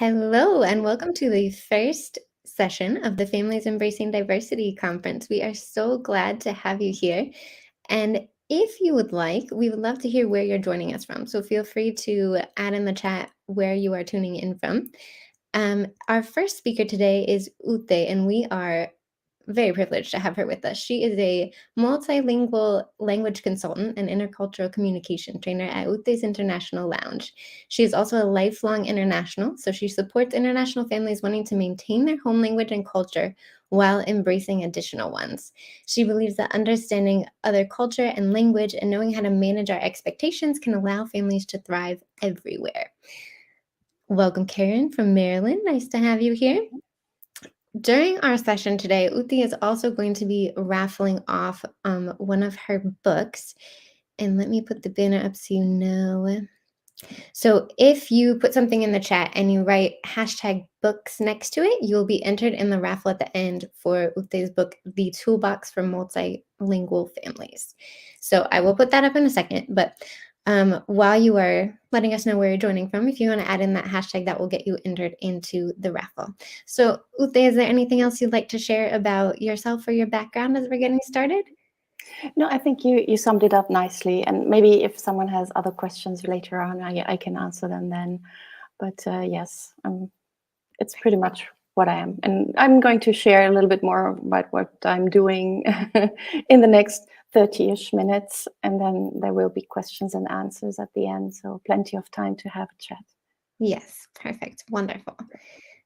Hello, and welcome to the first session of the Families Embracing Diversity Conference. We are so glad to have you here. And if you would like, we would love to hear where you're joining us from. So feel free to add in the chat where you are tuning in from. Our first speaker today is Ute, and we are very privileged to have her with us. She is a multilingual language consultant and intercultural communication trainer at Ute's International Lounge. She is also a lifelong international, so she supports international families wanting to maintain their home language and culture while embracing additional ones. She believes that understanding other culture and language and knowing how to manage our expectations can allow families to thrive everywhere. Welcome, Karen from Maryland. Nice to have you here. During our session today, Ute is also going to be raffling off one of her books. And let me put the banner up so you know. So if you put something in the chat and you write #books next to it, you'll be entered in the raffle at the end for Ute's book, The Toolbox for Multilingual Families. So I will put that up in a second, but while you are letting us know where you're joining from, if you want to add in that hashtag, that will get you entered into the raffle. So Ute, is there anything else you'd like to share about yourself or your background as we're getting started? No, I think you summed it up nicely. And maybe if someone has other questions later on, I can answer them then. But yes, it's pretty much what I am. And I'm going to share a little bit more about what I'm doing in the next 30-ish minutes. And then there will be questions and answers at the end. So plenty of time to have a chat. Yes, perfect. Wonderful.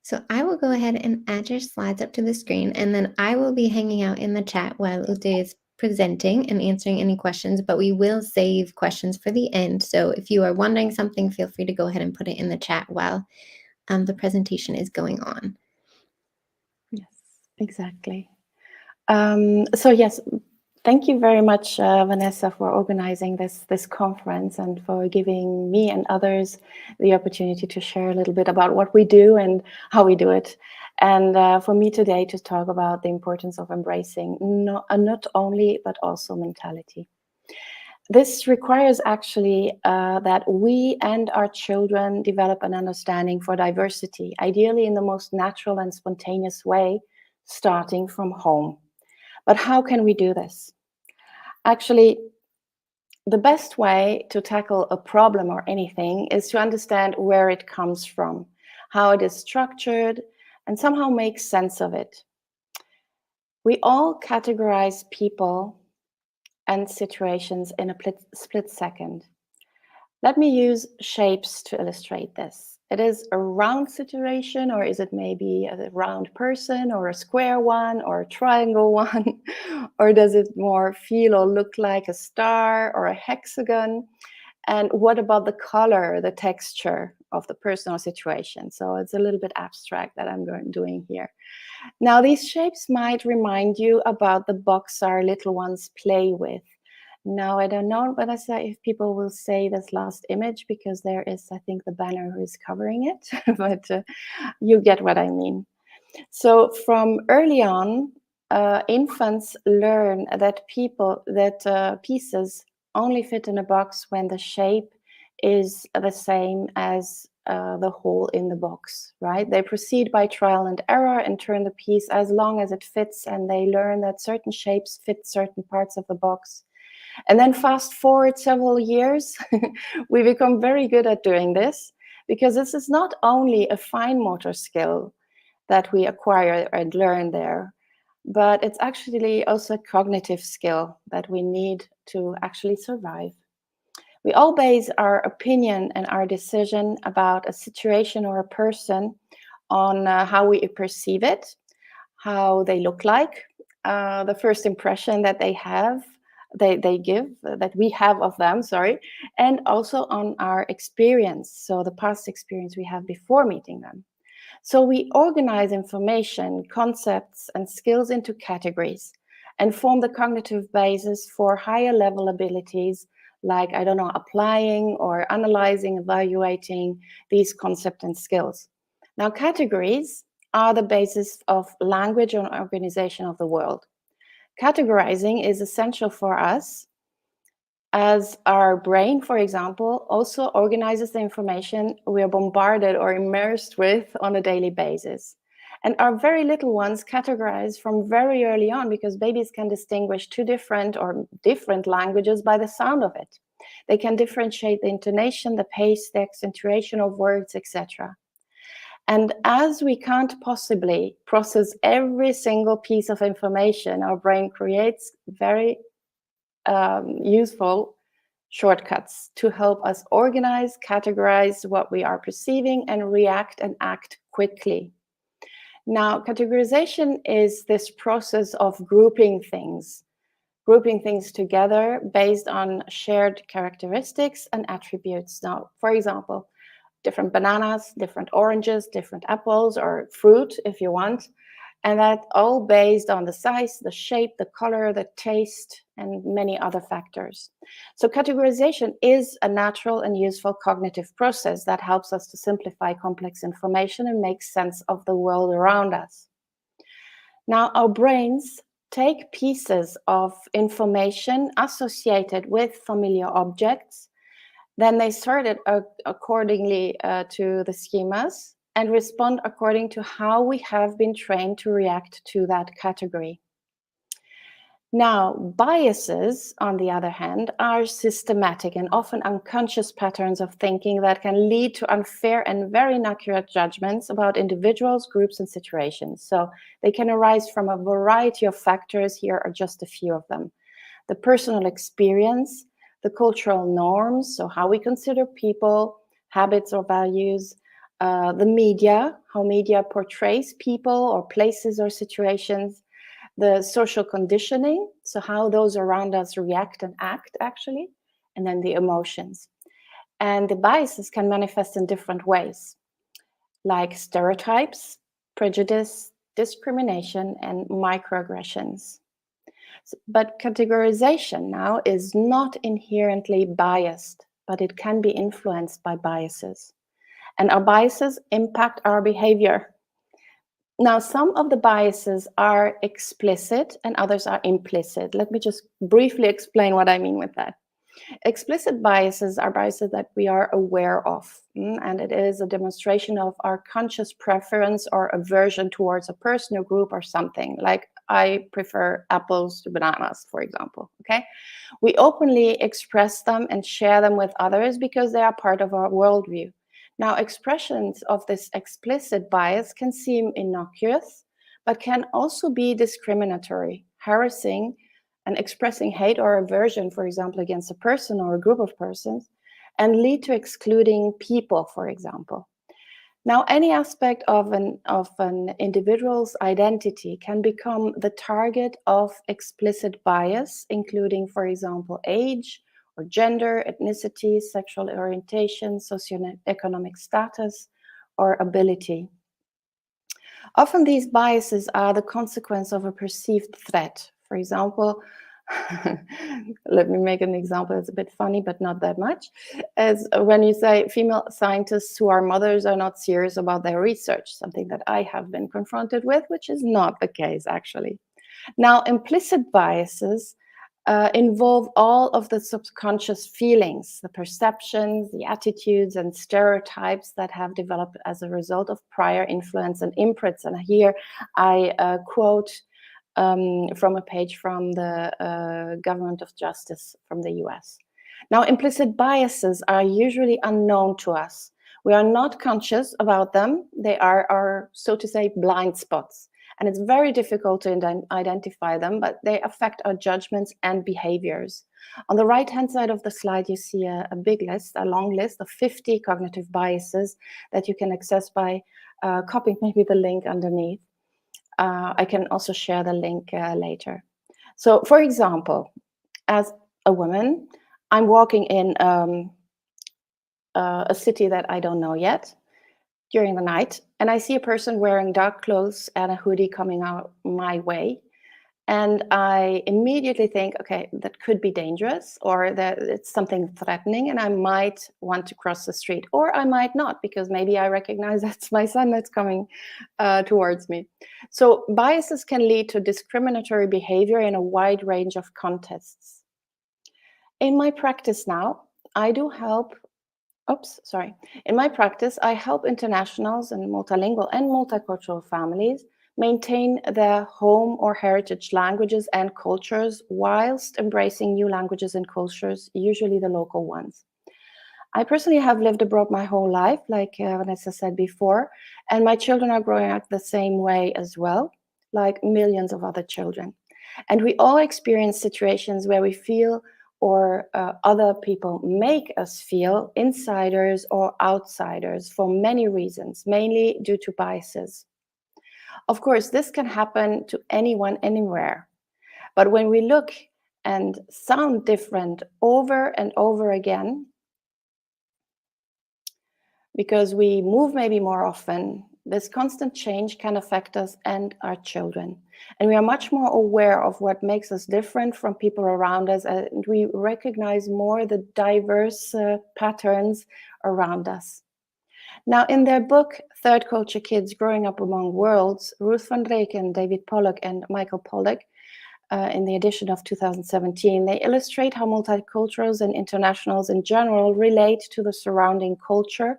So I will go ahead and add your slides up to the screen, and then I will be hanging out in the chat while Ute is presenting and answering any questions, but we will save questions for the end. So if you are wondering something, feel free to go ahead and put it in the chat while the presentation is going on. Yes, exactly. So yes, thank you very much, Vanessa, for organizing this conference and for giving me and others the opportunity to share a little bit about what we do and how we do it. And for me today to talk about the importance of embracing not only, but also mentality. This requires actually that we and our children develop an understanding for diversity, ideally in the most natural and spontaneous way, starting from home. But how can we do this? Actually, the best way to tackle a problem or anything is to understand where it comes from, how it is structured, and somehow make sense of it. We all categorize people and situations in a split second. Let me use shapes to illustrate this. It is a round situation, or is it maybe a round person, or a square one, or a triangle one? Or does it more feel or look like a star or a hexagon? And what about the color, the texture of the person or situation? So it's a little bit abstract that I'm doing here. Now, these shapes might remind you about the box our little ones play with. Now, I don't know whether if people will say this last image, because there is, I think, the banner who is covering it, but you get what I mean. So from early on, infants learn that pieces only fit in a box when the shape is the same as the hole in the box, right? They proceed by trial and error and turn the piece as long as it fits, and they learn that certain shapes fit certain parts of the box. And then fast forward several years, we become very good at doing this, because this is not only a fine motor skill that we acquire and learn there, but it's actually also a cognitive skill that we need to actually survive. We all base our opinion and our decision about a situation or a person on how we perceive it, how they look like, the first impression that they have, they give, that we have of them, and also on our experience, so the past experience we have before meeting them. So we organize information, concepts, and skills into categories and form the cognitive basis for higher level abilities like, I don't know, applying or analyzing, evaluating these concepts and skills. Now, categories are the basis of language and organization of the world. Categorizing is essential for us as our brain, for example, also organizes the information we are bombarded or immersed with on a daily basis. And our very little ones categorize from very early on, because babies can distinguish two different languages by the sound of it. They can differentiate the intonation, the pace, the accentuation of words, etc. And as we can't possibly process every single piece of information, our brain creates very useful shortcuts to help us organize, categorize what we are perceiving, and react and act quickly. Now, categorization is this process of grouping things together based on shared characteristics and attributes. Now, for example, different bananas, different oranges, different apples, or fruit if you want. And that all based on the size, the shape, the color, the taste, and many other factors. So categorization is a natural and useful cognitive process that helps us to simplify complex information and make sense of the world around us. Now, our brains take pieces of information associated with familiar objects, then they sort it accordingly to the schemas and respond according to how we have been trained to react to that category. Now, biases, on the other hand, are systematic and often unconscious patterns of thinking that can lead to unfair and very inaccurate judgments about individuals, groups, and situations. So they can arise from a variety of factors. Here are just a few of them: the personal experience, the cultural norms, so how we consider people, habits or values, the media, how media portrays people or places or situations, the social conditioning, so how those around us react and act actually, and then the emotions. And the biases can manifest in different ways, like stereotypes, prejudice, discrimination, and microaggressions. But categorization now is not inherently biased, but it can be influenced by biases. And our biases impact our behavior. Now, some of the biases are explicit and others are implicit. Let me just briefly explain what I mean with that. Explicit biases are biases that we are aware of, and it is a demonstration of our conscious preference or aversion towards a person or group or something, like I prefer apples to bananas, for example, okay? We openly express them and share them with others because they are part of our worldview. Now, expressions of this explicit bias can seem innocuous, but can also be discriminatory, harassing, and expressing hate or aversion, for example, against a person or a group of persons, and lead to excluding people, for example. Now, any aspect of an individual's identity can become the target of explicit bias, including, for example, age or gender, ethnicity, sexual orientation, socioeconomic status, or ability. Often these biases are the consequence of a perceived threat. For example, let me make an example. It's a bit funny, but not that much. As when you say female scientists who are mothers are not serious about their research, something that I have been confronted with, which is not the case, actually. Now, implicit biases involve all of the subconscious feelings, the perceptions, the attitudes, and stereotypes that have developed as a result of prior influence and imprints. And here I quote from a page from the Government of Justice from the US. Now, implicit biases are usually unknown to us. We are not conscious about them. They are our, so to say, blind spots. And it's very difficult to identify them, but they affect our judgments and behaviors. On the right-hand side of the slide, you see a big list, a long list of 50 cognitive biases that you can access by copying maybe the link underneath. I can also share the link later. So, for example, as a woman, I'm walking in a city that I don't know yet during the night, and I see a person wearing dark clothes and a hoodie coming out my way. And I immediately think, okay, that could be dangerous, or that it's something threatening, and I might want to cross the street, or I might not, because maybe I recognize that's my son that's coming towards me. So biases can lead to discriminatory behavior in a wide range of contexts. In my practice now, I do help, in my practice, I help internationals and multilingual and multicultural families maintain their home or heritage languages and cultures whilst embracing new languages and cultures, usually the local ones. I personally have lived abroad my whole life, like Vanessa said before, and my children are growing up the same way as well, like millions of other children. And we all experience situations where we feel or other people make us feel insiders or outsiders for many reasons, mainly due to biases. Of course, this can happen to anyone, anywhere. But when we look and sound different over and over again, because we move maybe more often, this constant change can affect us and our children. And we are much more aware of what makes us different from people around us, and we recognize more the diverse patterns around us. Now, in their book, Third Culture Kids Growing Up Among Worlds, Ruth van Reken, David Pollock, and Michael Pollock, in the edition of 2017, they illustrate how multiculturals and internationals in general relate to the surrounding culture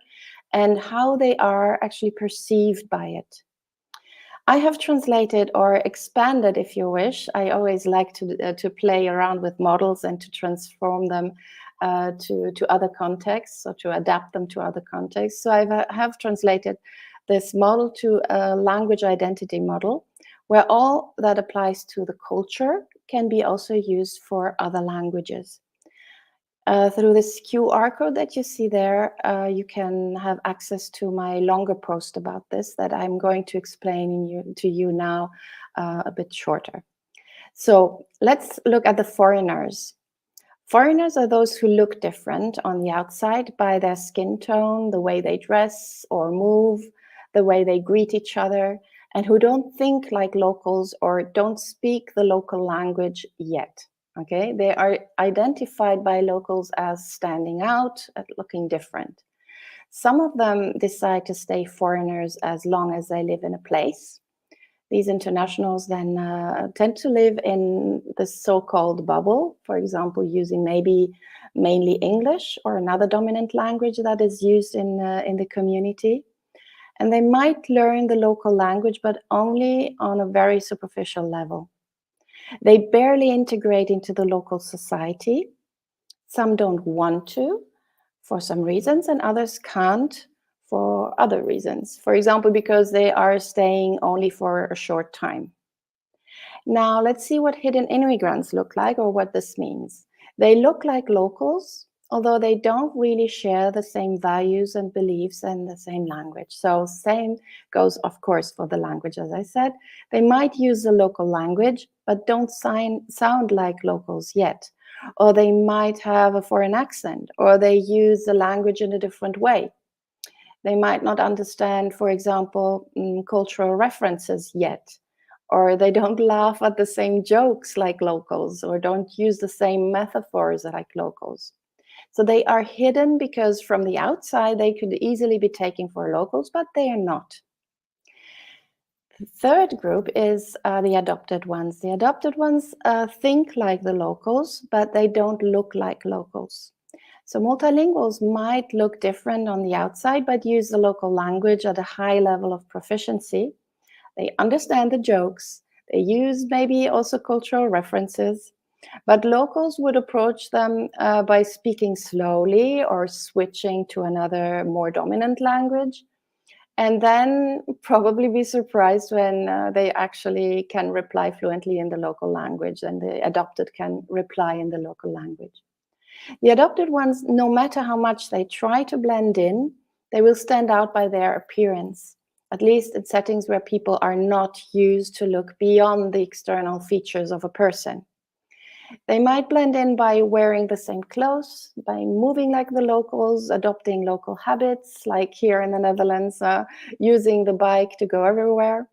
and how they are actually perceived by it. I have translated or expanded, if you wish. I always like to play around with models and to transform them to other contexts, or to adapt them to other contexts. So I have translated this model to a language identity model, where all that applies to the culture can be also used for other languages. Through this QR code that you see there, you can have access to my longer post about this that I'm going to explain to you now a bit shorter. So let's look at the foreigners. Foreigners are those who look different on the outside by their skin tone, the way they dress or move, the way they greet each other, and who don't think like locals or don't speak the local language yet. Okay, they are identified by locals as standing out, looking different. Some of them decide to stay foreigners as long as they live in a place. These internationals then tend to live in the so-called bubble, for example, using maybe mainly English or another dominant language that is used in the community. And they might learn the local language, but only on a very superficial level. They barely integrate into the local society. Some don't want to for some reasons, and others can't for other reasons. For example, because they are staying only for a short time. Now, let's see what hidden immigrants look like, or what this means. They look like locals, although they don't really share the same values and beliefs and the same language. So same goes, of course, for the language, as I said. They might use the local language, but don't sound like locals yet. Or they might have a foreign accent, or they use the language in a different way. They might not understand, for example, cultural references yet, or they don't laugh at the same jokes like locals, or don't use the same metaphors like locals. So they are hidden because from the outside they could easily be taken for locals, but they are not. The third group is the adopted ones. The adopted ones think like the locals, but they don't look like locals. So multilinguals might look different on the outside, but use the local language at a high level of proficiency. They understand the jokes. They use maybe also cultural references. But locals would approach them by speaking slowly or switching to another more dominant language, and then probably be surprised when they actually can reply fluently in the local language, and the adopted can reply in the local language. The adopted ones, no matter how much they try to blend in, they will stand out by their appearance, at least in settings where people are not used to look beyond the external features of a person. They might blend in by wearing the same clothes, by moving like the locals, adopting local habits, like here in the Netherlands, using the bike to go everywhere.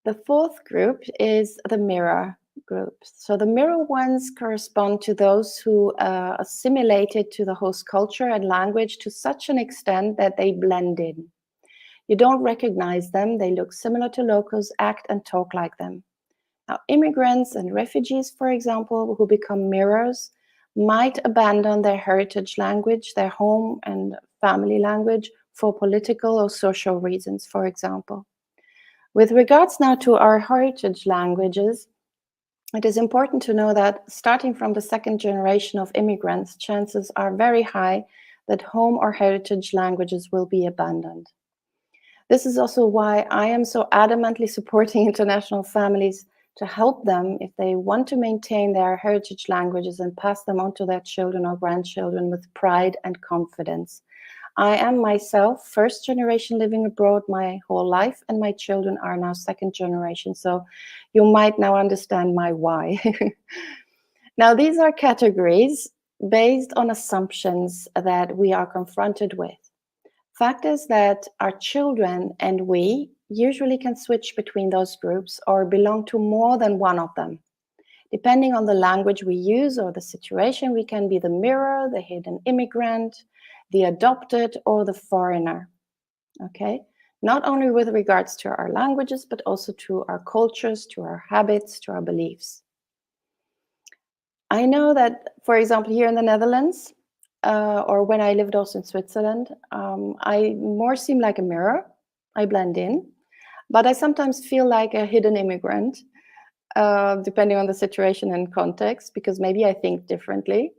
The fourth group is the mirror group. So the mirror ones correspond to those who assimilated to the host culture and language to such an extent that they blend in. You don't recognize them. They look similar to locals, act and talk like them. Now, immigrants and refugees, for example, who become mirrors, might abandon their heritage language, their home and family language, for political or social reasons, for example. With regards now to our heritage languages, it is important to know that starting from the second generation of immigrants, chances are very high that home or heritage languages will be abandoned. This is also why I am so adamantly supporting international families to help them if they want to maintain their heritage languages and pass them on to their children or grandchildren with pride and confidence. I am myself first generation living abroad my whole life, and my children are now second generation. So you might now understand my why. Now, these are categories based on assumptions that we are confronted with. Fact is that our children and we usually can switch between those groups or belong to more than one of them. Depending on the language we use or the situation, we can be the mirror, the hidden immigrant, the adopted, or the foreigner. Okay? Not only with regards to our languages, but also to our cultures, to our habits, to our beliefs. I know that, for example, here in the Netherlands, or when I lived also in Switzerland, I more seem like a mirror. I blend in, but I sometimes feel like a hidden immigrant, depending on the situation and context, because maybe I think differently.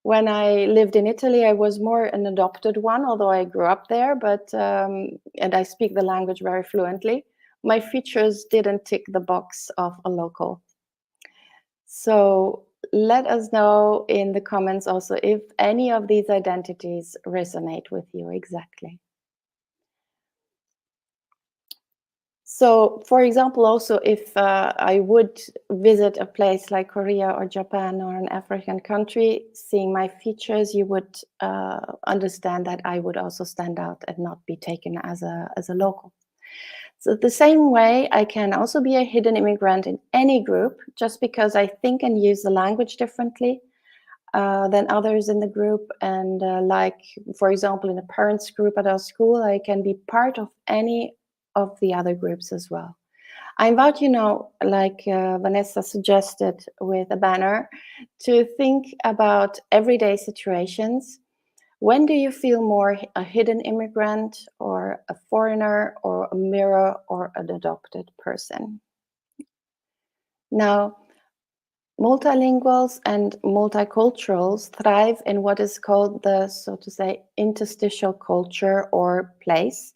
When I lived in Italy, I was more an adopted one, although I grew up there, but and I speak the language very fluently. My features didn't tick the box of a local. So let us know in the comments also if any of these identities resonate with you exactly. So, for example, also if I would visit a place like Korea or Japan or an African country, seeing my features, you would understand that I would also stand out and not be taken as a local. So the same way, I can also be a hidden immigrant in any group, just because I think and use the language differently than others in the group. And like, for example, in a parents group at our school, I can be part of any of the other groups as well. I invite you now, like Vanessa suggested with a banner, to think about everyday situations. When do you feel more a hidden immigrant or a foreigner or a mirror or an adopted person? Now, multilinguals and multiculturals thrive in what is called the, so to say, interstitial culture or place.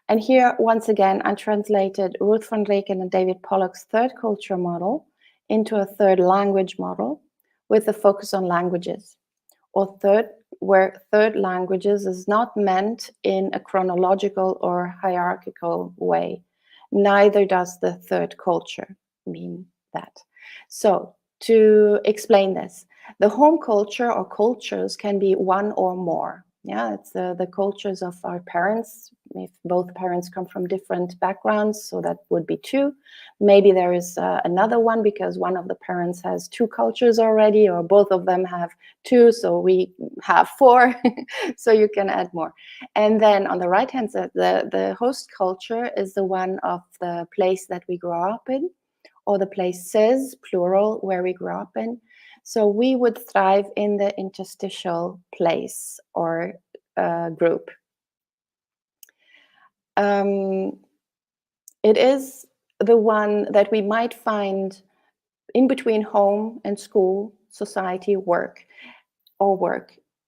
And here, once again, I translated Ruth van Reken and David Pollock's third culture model into a third language model with a focus on languages, or where third languages is not meant in a chronological or hierarchical way. Neither does the third culture mean that. So to explain this, the home culture or cultures can be one or more. Yeah, it's the cultures of our parents. If both parents come from different backgrounds, so that would be two. Maybe there is another one because one of the parents has two cultures already, or both of them have two, so we have four. So you can add more. And then on the right hand side, the host culture is the one of the place that we grow up in, or the places, plural, where we grew up in. So we would thrive in the interstitial place or group. It is the one that we might find in between home and school, society, work.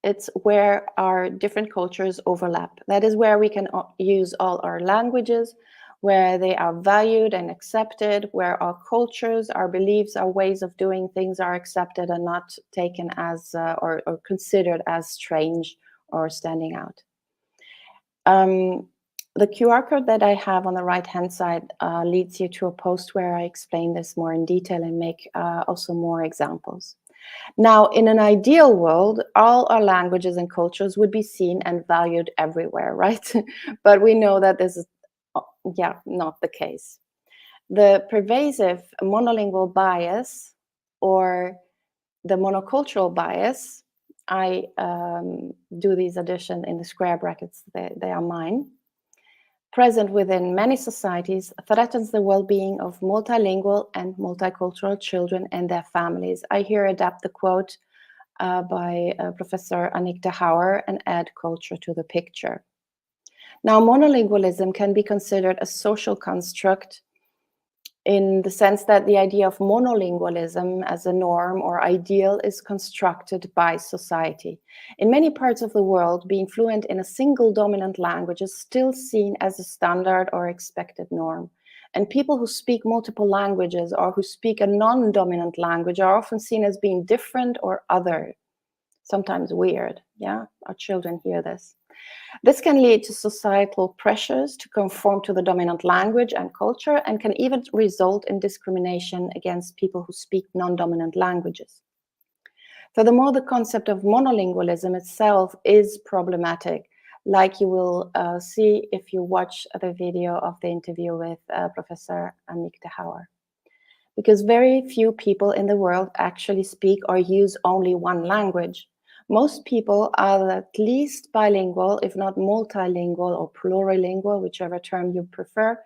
It's where our different cultures overlap. That is where we can use all our languages, where they are valued and accepted, where our cultures, our beliefs, our ways of doing things are accepted and not taken as or considered as strange or standing out. The QR code that I have on the right-hand side leads you to a post where I explain this more in detail and make also more examples. Now, in an ideal world, all our languages and cultures would be seen and valued everywhere, right? But we know that this is, not the case. The pervasive monolingual bias or the monocultural bias, I do these addition in the square brackets, they are mine, present within many societies threatens the well-being of multilingual and multicultural children and their families. I here adapt the quote by Professor Annick de Houwer, and add culture to the picture. Now, monolingualism can be considered a social construct in the sense that the idea of monolingualism as a norm or ideal is constructed by society. In many parts of the world, being fluent in a single dominant language is still seen as a standard or expected norm. And people who speak multiple languages or who speak a non-dominant language are often seen as being different or other, sometimes weird. Yeah, our children hear this. This can lead to societal pressures to conform to the dominant language and culture, and can even result in discrimination against people who speak non-dominant languages. Furthermore, the concept of monolingualism itself is problematic, like you will see if you watch the video of the interview with Professor Annick de Houwer. Because very few people in the world actually speak or use only one language. Most people are at least bilingual, if not multilingual or plurilingual, whichever term you prefer,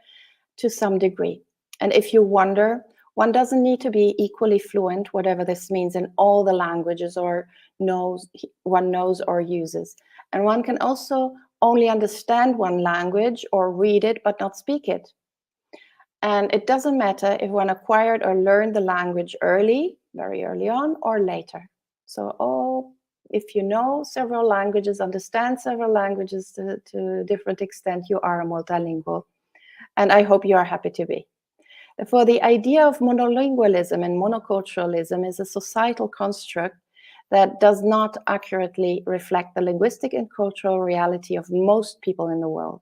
to some degree. And if you wonder, one doesn't need to be equally fluent, whatever this means, in all the languages one knows or uses. And one can also only understand one language or read it, but not speak it. And it doesn't matter if one acquired or learned the language early, very early on, or later. So if you know several languages, understand several languages to a different extent, you are a multilingual. And I hope you are happy to be. Therefore, the idea of monolingualism and monoculturalism is a societal construct that does not accurately reflect the linguistic and cultural reality of most people in the world.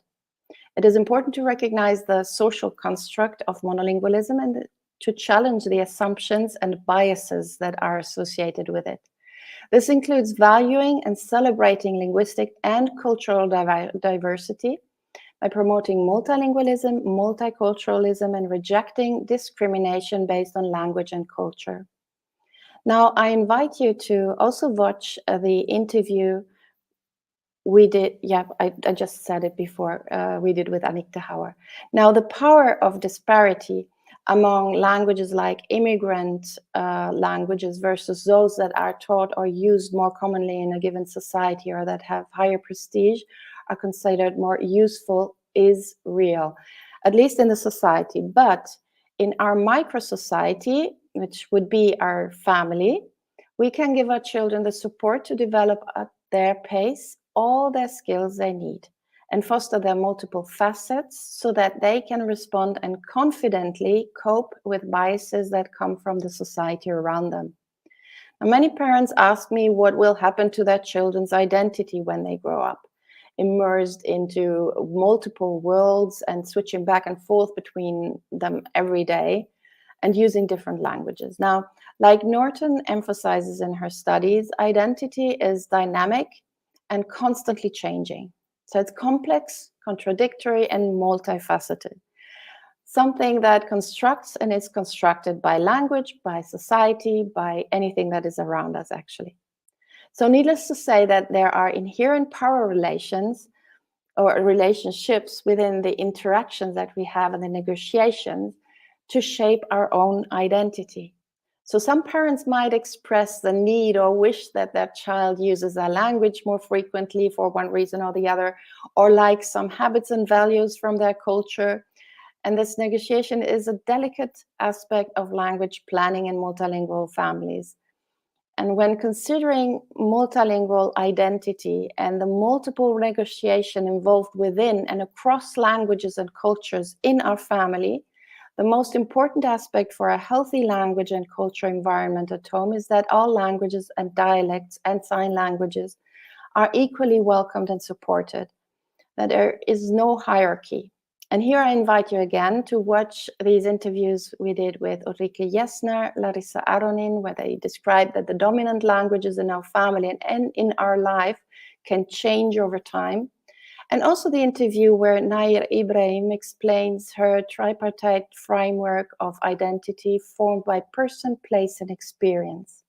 It is important to recognize the social construct of monolingualism and to challenge the assumptions and biases that are associated with it. This includes valuing and celebrating linguistic and cultural diversity by promoting multilingualism, multiculturalism, and rejecting discrimination based on language and culture. Now, I invite you to also watch the interview we did, I just said it before, we did with Annick de Houwer. Now, the power of disparity among languages like immigrant languages versus those that are taught or used more commonly in a given society or that have higher prestige are considered more useful is real, at least in the society. But in our micro-society, which would be our family, we can give our children the support to develop at their pace all their skills they need and foster their multiple facets so that they can respond and confidently cope with biases that come from the society around them. Now, many parents ask me what will happen to their children's identity when they grow up, immersed into multiple worlds and switching back and forth between them every day and using different languages. Now, like Norton emphasizes in her studies, identity is dynamic and constantly changing. So it's complex, contradictory, and multifaceted. Something that constructs and is constructed by language, by society, by anything that is around us, actually. So needless to say that there are inherent power relations or relationships within the interactions that we have and the negotiations to shape our own identity. So some parents might express the need or wish that their child uses their language more frequently for one reason or the other, or like some habits and values from their culture. And this negotiation is a delicate aspect of language planning in multilingual families. And when considering multilingual identity and the multiple negotiation involved within and across languages and cultures in our family, the most important aspect for a healthy language and culture environment at home is that all languages and dialects and sign languages are equally welcomed and supported, that there is no hierarchy. And here I invite you again to watch these interviews we did with Ulrike Jessner, Larissa Aronin, where they describe that the dominant languages in our family and in our life can change over time. And also the interview where Nair Ibrahim explains her tripartite framework of identity formed by person, place, and experience.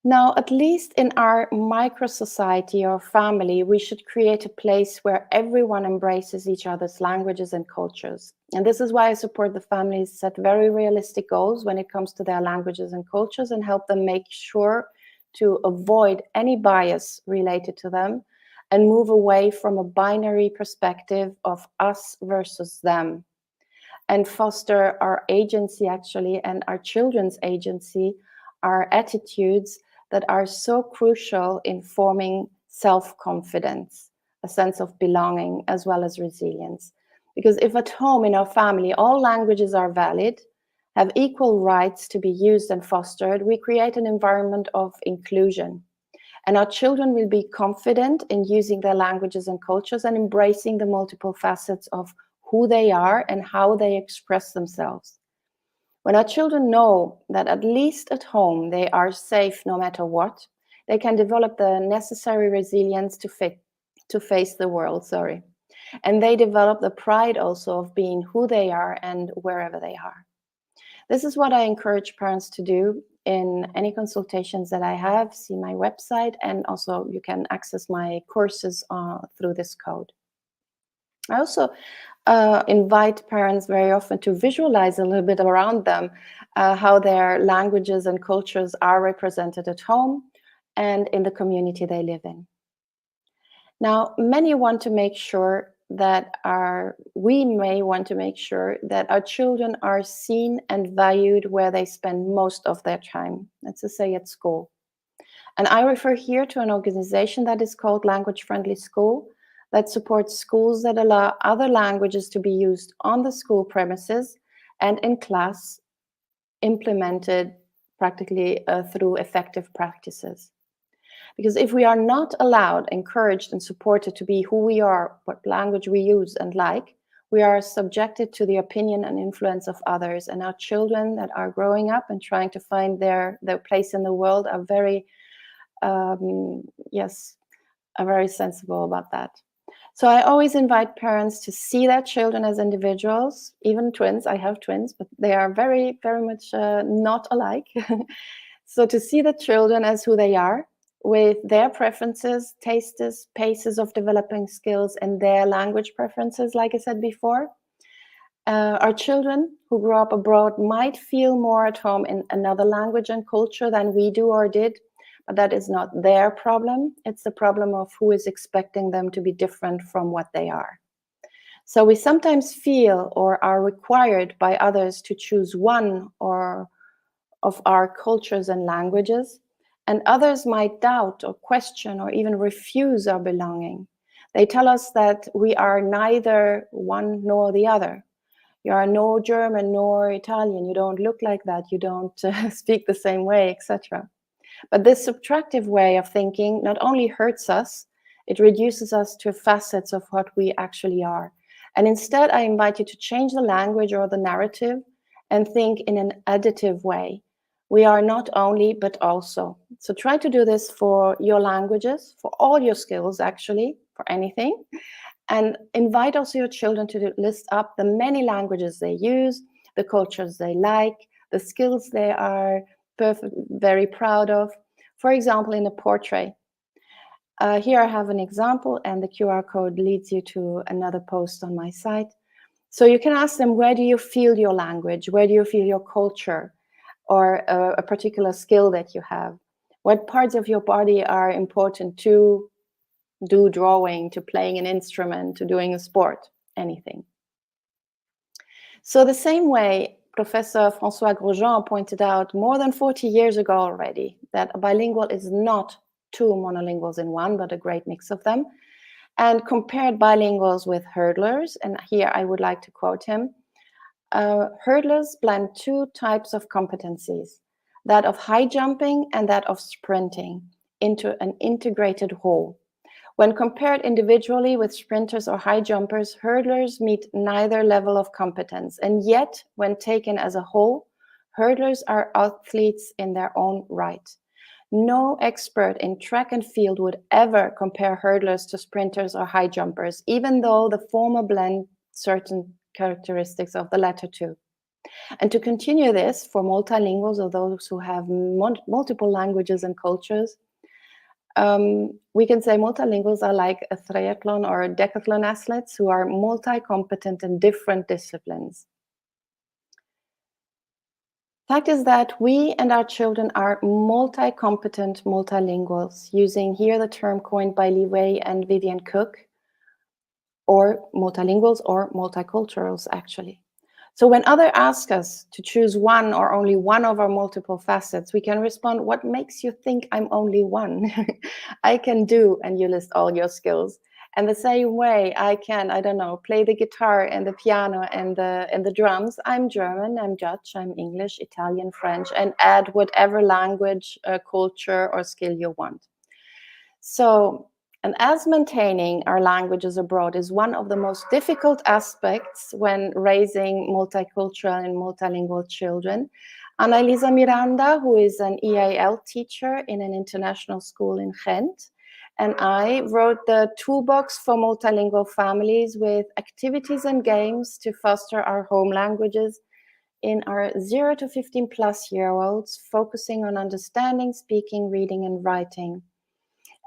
Now, at least in our micro-society or family, we should create a place where everyone embraces each other's languages and cultures. And this is why I support the families set very realistic goals when it comes to their languages and cultures and help them make sure to avoid any bias related to them and move away from a binary perspective of us versus them, and foster our agency actually, and our children's agency, our attitudes that are so crucial in forming self-confidence, a sense of belonging, as well as resilience. Because if at home in our family all languages are valid, have equal rights to be used and fostered, we create an environment of inclusion. And our children will be confident in using their languages and cultures and embracing the multiple facets of who they are and how they express themselves. When our children know that at least at home they are safe no matter what, they can develop the necessary resilience to face the world, And they develop the pride also of being who they are and wherever they are. This is what I encourage parents to do in any consultations that I have. See my website, and also you can access my courses through this code. I also invite parents very often to visualize a little bit around them how their languages and cultures are represented at home and in the community they live in. Now, many want to make sure that we may want to make sure that our children are seen and valued where they spend most of their time, let's just say at school. And I refer here to an organization that is called Language Friendly School, that supports schools that allow other languages to be used on the school premises and in class, implemented practically through effective practices. Because if we are not allowed, encouraged, and supported to be who we are, what language we use and like, we are subjected to the opinion and influence of others. And our children that are growing up and trying to find their place in the world are very, are very sensible about that. So I always invite parents to see their children as individuals, even twins. I have twins, but they are very, very much not alike. So to see the children as who they are, with their preferences, tastes, paces of developing skills, and their language preferences, like I said before. Our children who grow up abroad might feel more at home in another language and culture than we do or did, but that is not their problem. It's the problem of who is expecting them to be different from what they are. So we sometimes feel or are required by others to choose one or of our cultures and languages, and others might doubt or question or even refuse our belonging. They tell us that we are neither one nor the other. You are no German nor Italian. You don't look like that. You don't speak the same way, etc. But this subtractive way of thinking not only hurts us, it reduces us to facets of what we actually are. And instead, I invite you to change the language or the narrative and think in an additive way. We are not only, but also. So try to do this for your languages, for all your skills, actually, for anything. And invite also your children to list up the many languages they use, the cultures they like, the skills they are very proud of. For example, in a portrait. Here I have an example, and the QR code leads you to another post on my site. So you can ask them, where do you feel your language? Where do you feel your culture? Or a particular skill that you have? What parts of your body are important to do drawing, to playing an instrument, to doing a sport, anything? So the same way Professor François Grosjean pointed out more than 40 years ago already, that a bilingual is not two monolinguals in one, but a great mix of them, and compared bilinguals with hurdlers. And here I would like to quote him. Hurdlers blend two types of competencies, that of high jumping and that of sprinting, into an integrated whole. When compared individually with sprinters or high jumpers, hurdlers meet neither level of competence. And yet, when taken as a whole, hurdlers are athletes in their own right. No expert in track and field would ever compare hurdlers to sprinters or high jumpers, even though the former blend certain characteristics of the latter two. And to continue this, for multilinguals or those who have multiple languages and cultures, we can say multilinguals are like a triathlon or a decathlon athletes who are multi-competent in different disciplines. Fact is that we and our children are multi-competent multilinguals, using here the term coined by Li Wei and Vivian Cook, or multilinguals or multiculturals, actually. So when others ask us to choose one or only one of our multiple facets, we can respond, what makes you think I'm only one? I can do, and you list all your skills. And the same way I can, I don't know, play the guitar and the piano and the drums. I'm German, I'm Dutch, I'm English, Italian, French, and add whatever language, culture, or skill you want. So, and as maintaining our languages abroad is one of the most difficult aspects when raising multicultural and multilingual children, Annalisa Miranda, who is an EAL teacher in an international school in Ghent, and I wrote the Toolbox for Multilingual Families with activities and games to foster our home languages in our 0 to 15 plus year olds, focusing on understanding, speaking, reading, and writing.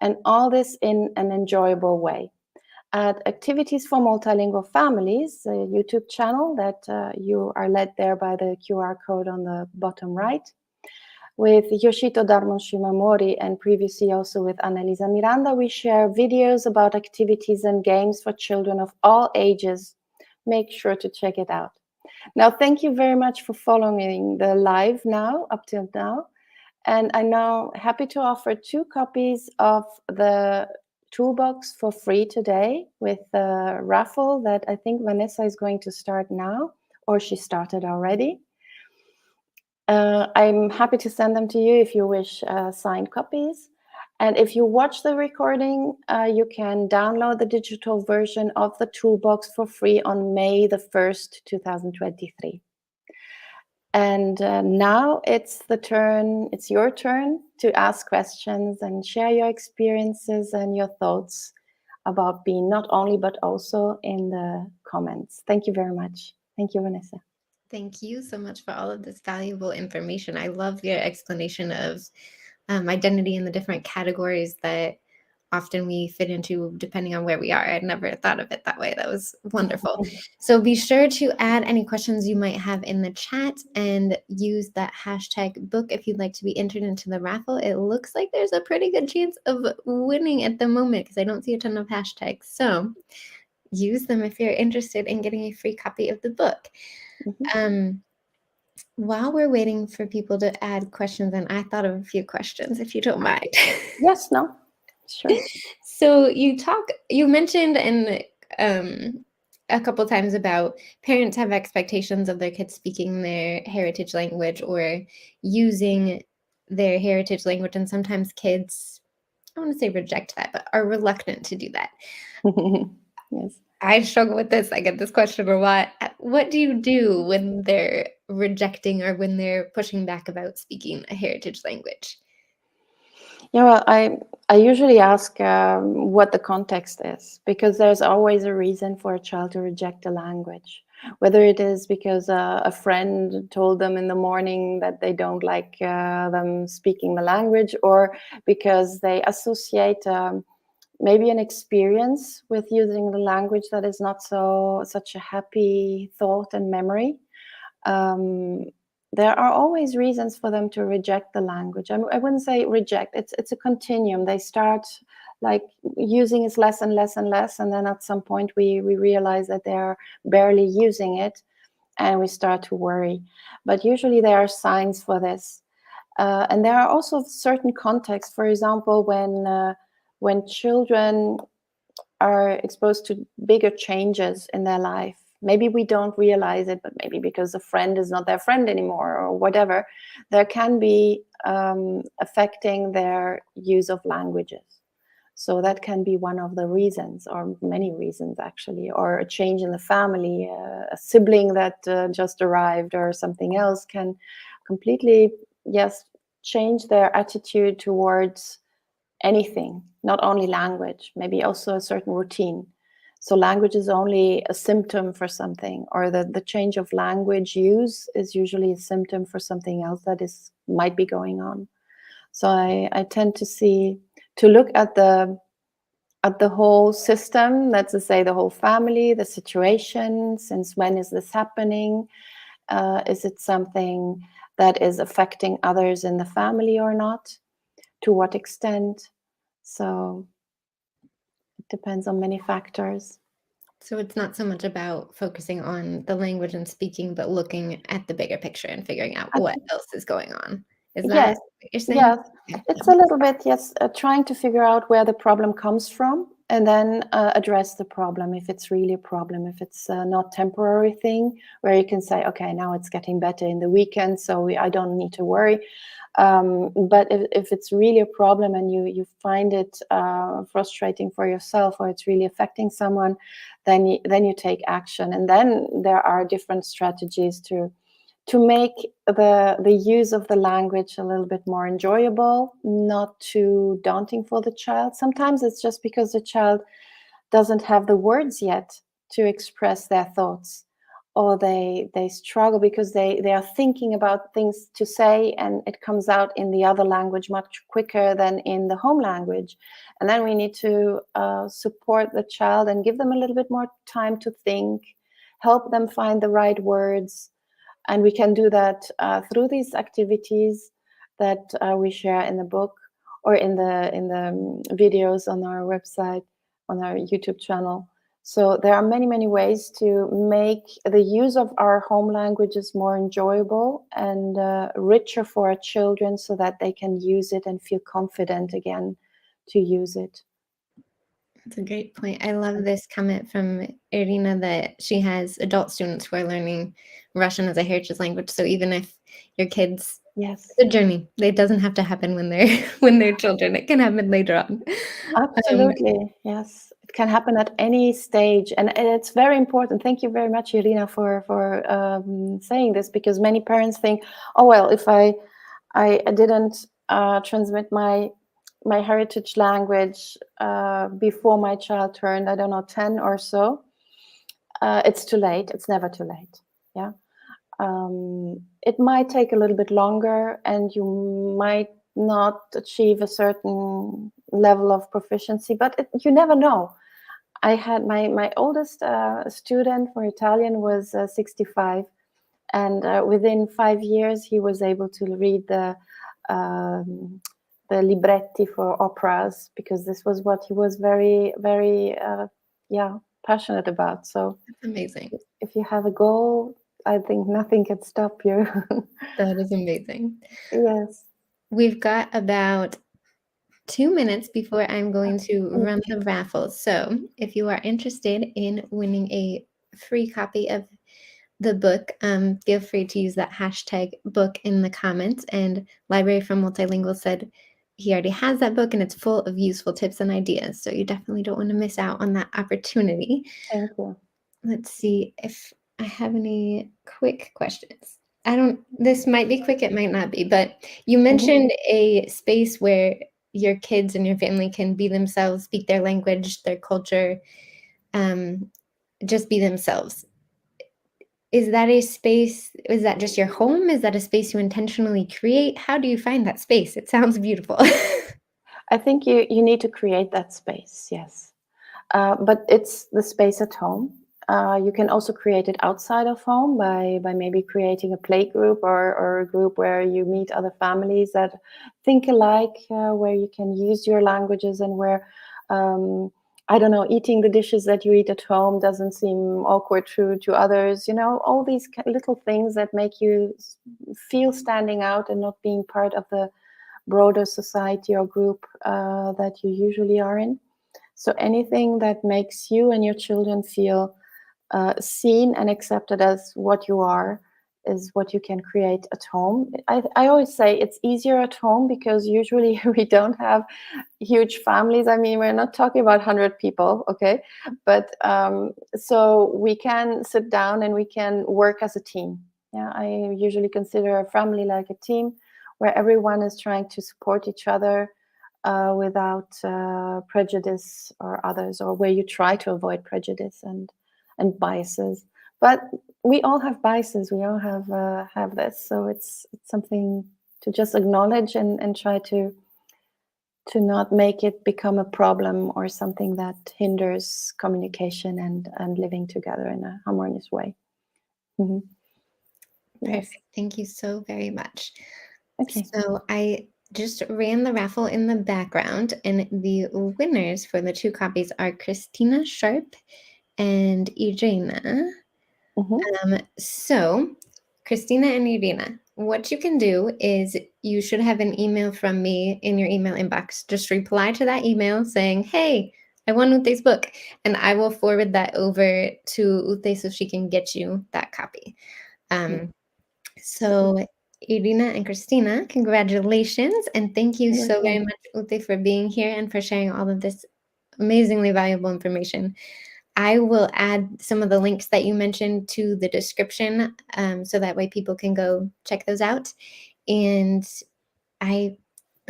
And all this in an enjoyable way. At Activities for Multilingual Families, a YouTube channel that you are led there by the QR code on the bottom right, with Yoshito Darmon Shimamori and previously also with Annalisa Miranda, we share videos about activities and games for children of all ages. Make sure to check it out. Now, thank you very much for following the live now, up till now. And I'm now happy to offer 2 copies of the Toolbox for free today with the raffle that I think Vanessa is going to start now, or she started already. I'm happy to send them to you if you wish signed copies. And if you watch the recording, you can download the digital version of the Toolbox for free on May the 1st, 2023. And now it's your turn to ask questions and share your experiences and your thoughts about being not only, but also in the comments. Thank you very much. Thank you, Vanessa. Thank you so much for all of this valuable information. I love your explanation of identity and the different categories that often we fit into depending on where we are. I'd never thought of it that way. That was wonderful. So be sure to add any questions you might have in the chat and use that hashtag book if you'd like to be entered into the raffle. It looks like there's a pretty good chance of winning at the moment because I don't see a ton of hashtags. So use them if you're interested in getting a free copy of the book. While we're waiting for people to add questions, and I thought of a few questions, if you don't mind. Yes, no, sure. So you mentioned in a couple times about parents have expectations of their kids speaking their heritage language or using their heritage language, and sometimes kids, I want to say reject that, but are reluctant to do that. Yes. I struggle with this. I get this question a lot. What do you do when they're rejecting or when they're pushing back about speaking a heritage language? Yeah, well, I usually ask what the context is, because there's always a reason for a child to reject a language. Whether it is because a friend told them in the morning that they don't like them speaking the language, or because they associate maybe an experience with using the language that is not such a happy thought and memory. There are always reasons for them to reject the language. I wouldn't say reject, it's a continuum. They start like using it less and less and less, and then at some point we realize that they're barely using it, and we start to worry. But usually there are signs for this. And there are also certain contexts, for example, when children are exposed to bigger changes in their life. Maybe we don't realize it, but maybe because a friend is not their friend anymore or whatever, there can be affecting their use of languages. So that can be one of the reasons, or many reasons actually, or a change in the family, a sibling that just arrived or something else can completely, change their attitude towards anything, not only language, maybe also a certain routine. So language is only a symptom for something, or the change of language use is usually a symptom for something else that might be going on. So I tend to look at the whole system, let's just say the whole family, the situation, since when is this happening, Is it something that is affecting others in the family or not? To what extent? So it depends on many factors. So it's not so much about focusing on the language and speaking, but looking at the bigger picture and figuring out I what think, else is going on. Is that yes, what you're saying? yes. Okay, It's that a makes little bit, yes, trying to figure out where the problem comes from and then address the problem if it's really a problem, if it's not temporary thing where you can say, okay, now it's getting better in the weekend, so I don't need to worry. But if it's really a problem and you find it frustrating for yourself or it's really affecting someone, then you take action. And then there are different strategies to make the use of the language a little bit more enjoyable, not too daunting for the child. Sometimes it's just because the child doesn't have the words yet to express their thoughts, or they struggle because they are thinking about things to say and it comes out in the other language much quicker than in the home language. And then we need to support the child and give them a little bit more time to think, help them find the right words. And we can do that through these activities that we share in the book or in the videos on our website, on our YouTube channel. So there are many ways to make the use of our home languages more enjoyable and richer for our children so that they can use it and feel confident again to use it. That's a great point. I love this comment from Irina that she has adult students who are learning Russian as a heritage language. So even if your kids, Yes. it's a journey. It doesn't have to happen when they're when they're children. It can happen later on. Absolutely, yes. It can happen at any stage, and it's very important. Thank you very much, Irina, for saying this, because many parents think, oh well, if I didn't transmit my heritage language before my child turned, I don't know, 10 or so, it's too late. It's never too late. Yeah. It might take a little bit longer and you might not achieve a certain level of proficiency, but you never know. I had my oldest student for Italian was 65, and within 5 years he was able to read the libretti for operas, because this was what he was very passionate about. So That's amazing. if you have a goal, I think nothing can stop you. That is amazing. Yes. We've got about 2 minutes before I'm going to run Okay. the raffle. So if you are interested in winning a free copy of the book, feel free to use that hashtag book in the comments. And Library from Multilingual said he already has that book and it's full of useful tips and ideas. So you definitely don't want to miss out on that opportunity. Thank you. Let's see if I have any quick questions. This might be quick, it might not be, but you Mhm. mentioned a space where your kids and your family can be themselves, speak their language, their culture, um, just be themselves. Is that a space? Is that just your home? Is that a space you intentionally create? How do you find that space? It sounds beautiful. I think you need to create that space, yes. But it's the space at home. You can also create it outside of home by maybe creating a play group or a group where you meet other families that think alike, where you can use your languages and where, I don't know, eating the dishes that you eat at home doesn't seem awkward to others. You know, all these little things that make you feel standing out and not being part of the broader society or group that you usually are in. So anything that makes you and your children feel seen and accepted as what you are is what you can create at home. I always say it's easier at home because usually we don't have huge families. I mean, we're not talking about 100 people, okay? But so we can sit down and we can work as a team. Yeah, I usually consider a family like a team where everyone is trying to support each other without prejudice or others, or where you try to avoid prejudice and biases. But we all have biases. We all have this. So it's something to just acknowledge and try to not make it become a problem or something that hinders communication and living together in a harmonious way. Mm-hmm. Yes. Perfect. Thank you so very much. Okay. So I just ran the raffle in the background, and the winners for the 2 copies are Christina Sharp and Irina. Mhm. So Christina and Irina, what you can do is you should have an email from me in your email inbox. Just reply to that email saying, "Hey, I won Ute's book," and I will forward that over to Ute so she can get you that copy. Yeah. So Irina and Christina, congratulations, and thank you You're so very welcome. much, Ute, for being here and for sharing all of this amazingly valuable information. I will add some of the links that you mentioned to the description, so that way people can go check those out. And I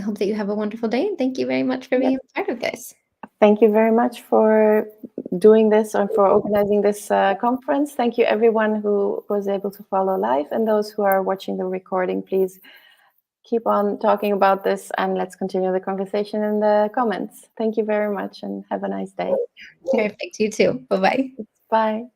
hope that you have a wonderful day. And thank you very much for Yep. being a part of this. Thank you very much for doing this or for organizing this conference. Thank you everyone who was able to follow live, and those who are watching the recording, please keep on talking about this and let's continue the conversation in the comments. Thank you very much and have a nice day. Perfect. You too. Bye bye. Bye.